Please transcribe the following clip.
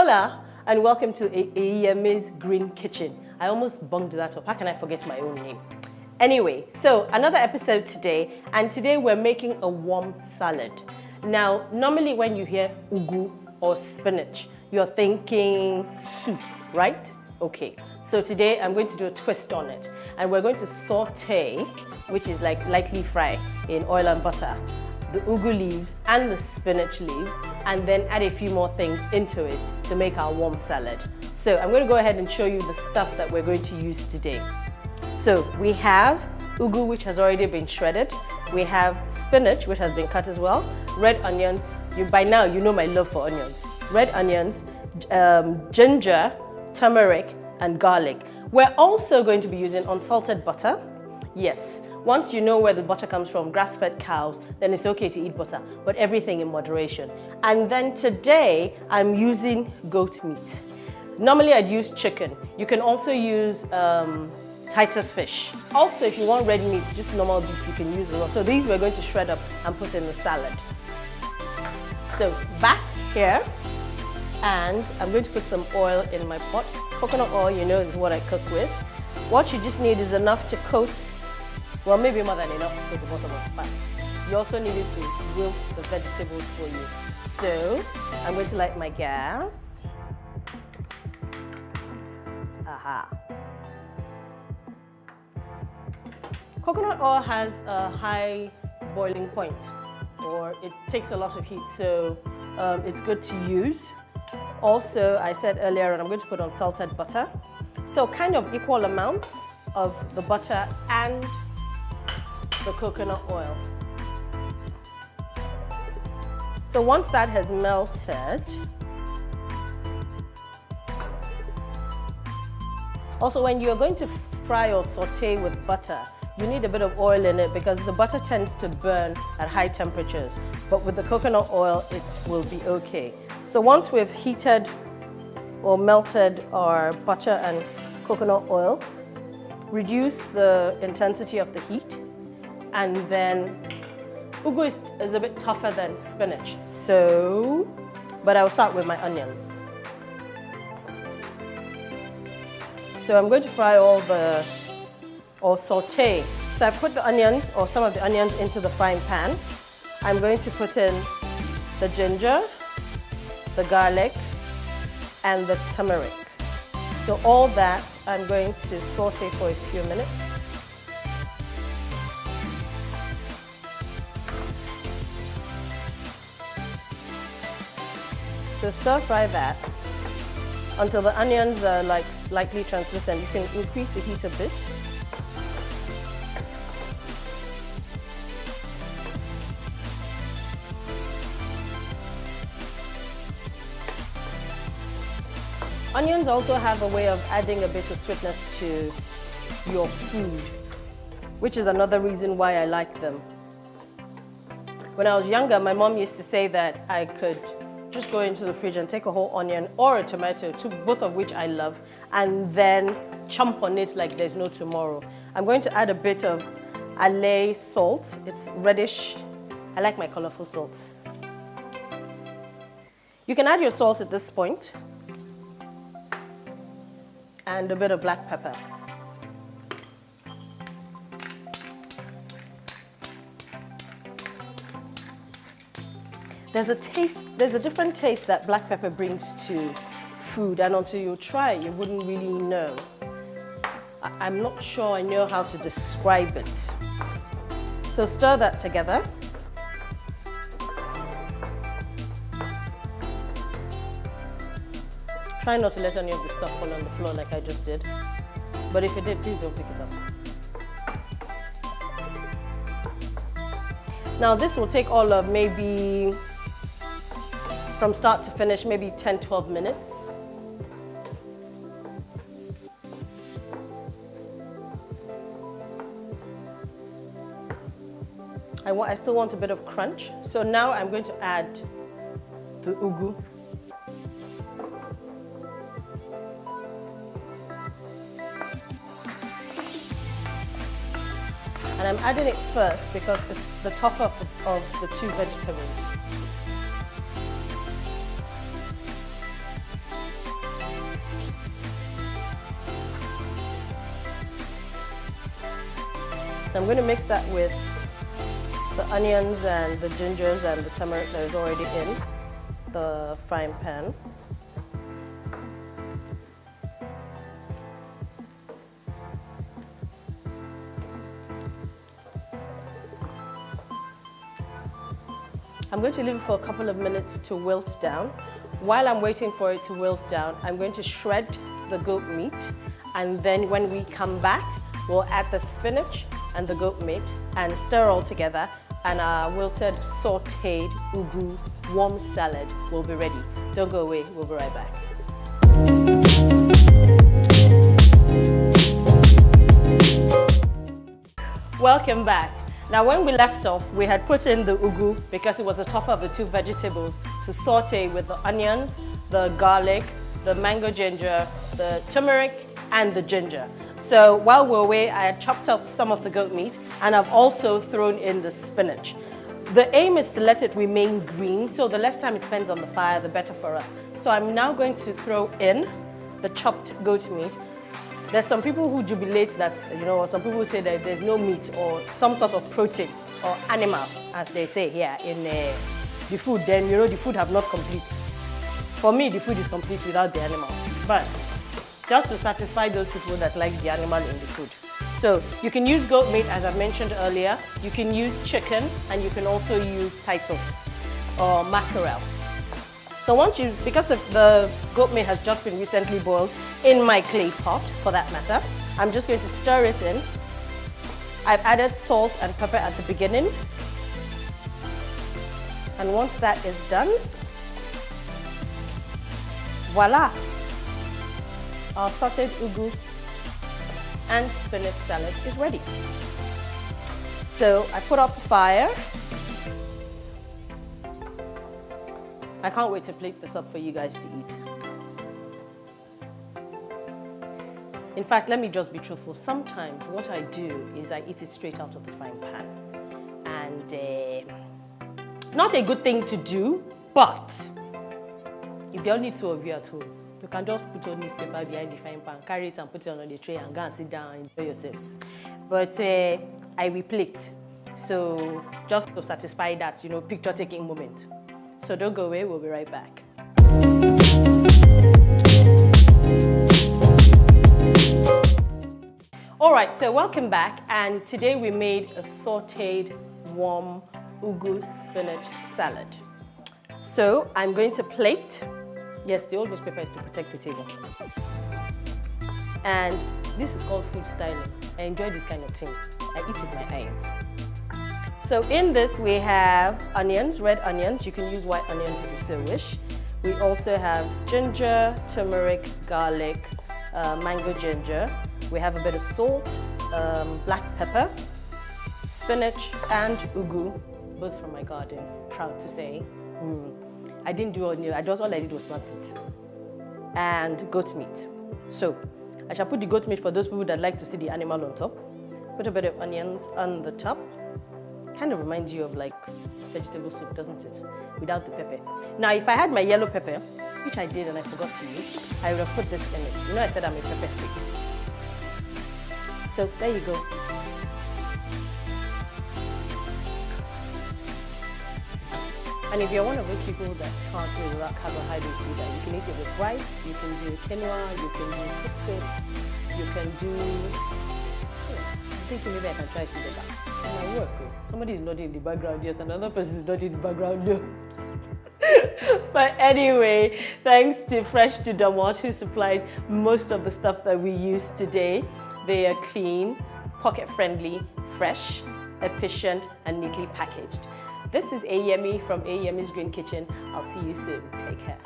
Hola and welcome to Eyiyemi's Green Kitchen. I almost bunged that up. How can I forget my own name? Anyway, so another episode today, and today we're making a warm salad. Now, normally when you hear ugu or spinach, you're thinking soup, right? Okay, so today I'm going to do a twist on it, and we're going to saute, which is like lightly fry in oil and butter, the ugu leaves and the spinach leaves, and then add a few more things into it to make our warm salad. So I'm going to go ahead and show you the stuff that we're going to use today. So we have ugu, which has already been shredded. We have spinach, which has been cut as well. Red onions. By now, you know my love for onions. Red onions, ginger, turmeric, and garlic. We're also going to be using unsalted butter. Yes, once you know where the butter comes from, grass-fed cows, then it's okay to eat butter, but everything in moderation. And then today, I'm using goat meat. Normally, I'd use chicken. You can also use Titus fish. Also, if you want red meat, just normal beef, you can use it. So these we're going to shred up and put in the salad. So back here, and I'm going to put some oil in my pot. Coconut oil, you know, is what I cook with. What you just need is enough to coat, well, maybe more than enough to coat the bottom of the pan. You also need it to wilt the vegetables for you. So I'm going to light my gas. Aha. Coconut oil has a high boiling point, or it takes a lot of heat, so it's good to use. Also, I said earlier, and I'm going to put on salted butter. So kind of equal amounts of the butter and the coconut oil. So once that has melted, also when you're going to fry or saute with butter, you need a bit of oil in it because the butter tends to burn at high temperatures. But with the coconut oil, it will be okay. So once we've heated or melted our butter and coconut oil, reduce the intensity of the heat, and then ugu is a bit tougher than spinach. So, but I'll start with my onions. So I'm going to fry or saute. So I put the onions, or some of the onions, into the frying pan. I'm going to put in the ginger, the garlic, and the turmeric. So all that I'm going to saute for a few minutes. So stir fry that until the onions are lightly translucent. You can increase the heat a bit. Onions also have a way of adding a bit of sweetness to your food, which is another reason why I like them. When I was younger, my mom used to say that I could just go into the fridge and take a whole onion or a tomato, both of which I love, and then chomp on it like there's no tomorrow. I'm going to add a bit of alay salt. It's reddish. I like my colorful salts. You can add your salt at this point, and a bit of black pepper. There's a different taste that black pepper brings to food, and until you try it, you wouldn't really know. I'm not sure I know how to describe it. So stir that together. Try not to let any of the stuff fall on the floor like I just did. But if it did, please don't pick it up. Now this will take all of maybe, from start to finish, maybe 10-12 minutes. I still want a bit of crunch. So now I'm going to add the ugu. And I'm adding it first because it's the tougher of the two vegetables. I'm going to mix that with the onions and the gingers and the turmeric that is already in the frying pan. I'm going to leave it for a couple of minutes to wilt down. While I'm waiting for it to wilt down, I'm going to shred the goat meat, and then when we come back, we'll add the spinach and the goat meat and stir all together, and our wilted sautéed ugu warm salad will be ready. Don't go away, we'll be right back. Welcome back. Now, when we left off, we had put in the ugu because it was the tougher of the two vegetables to saute with the onions, the garlic, the mango ginger, the turmeric, and the ginger. So while we're away, I had chopped up some of the goat meat, and I've also thrown in the spinach. The aim is to let it remain green, so the less time it spends on the fire, the better for us. So I'm now going to throw in the chopped goat meat. There's some people who jubilate that, or some people who say that there's no meat or some sort of protein or animal, as they say here in the food, then the food have not complete. For me, the food is complete without the animal. But just to satisfy those people that like the animal in the food. So you can use goat meat, as I mentioned earlier. You can use chicken, and you can also use Titus or mackerel. So because the goat meat has just been recently boiled in my clay pot, for that matter, I'm just going to stir it in. I've added salt and pepper at the beginning. And once that is done, voila! Our sautéed ugu and spinach salad is ready. So I put up the fire. I can't wait to plate this up for you guys to eat. In fact, let me just be truthful. Sometimes what I do is I eat it straight out of the frying pan. And not a good thing to do, but if there are only two of you at home, you can just put your newspaper behind the frying pan, carry it and put it on the tray and go and sit down and enjoy yourselves. But I will plate. So just to satisfy that, picture taking moment. So don't go away, we'll be right back. All right, so welcome back. And today we made a sautéed warm ugu spinach salad. So I'm going to plate. Yes, the old newspaper is to protect the table. And this is called food styling. I enjoy this kind of thing. I eat with my eyes. So in this we have onions, red onions. You can use white onions if you so wish. We also have ginger, turmeric, garlic, mango ginger. We have a bit of salt, black pepper, spinach, and ugu, both from my garden. Proud to say. I didn't do all I did was plant it. And goat meat. So I shall put the goat meat for those people that like to see the animal on top. Put a bit of onions on the top. Kind of reminds you of like vegetable soup, doesn't it? Without the pepper. Now, if I had my yellow pepper, which I did and I forgot to use, I would have put this in it. I said I'm a pepper freak. So there you go. And if you're one of those people that can't do without carbohydrates either, you can eat it with rice, you can do quinoa, you can do couscous, you can do... I think maybe I can try to do that. It might work. Somebody is nodding in the background, yes, another person is nodding in the background, no. But anyway, thanks to Fresh to Domot, who supplied most of the stuff that we use today. They are clean, pocket-friendly, fresh, efficient, and neatly packaged. This is Eyiyemi from Eyiyemi's Green Kitchen. I'll see you soon. Take care.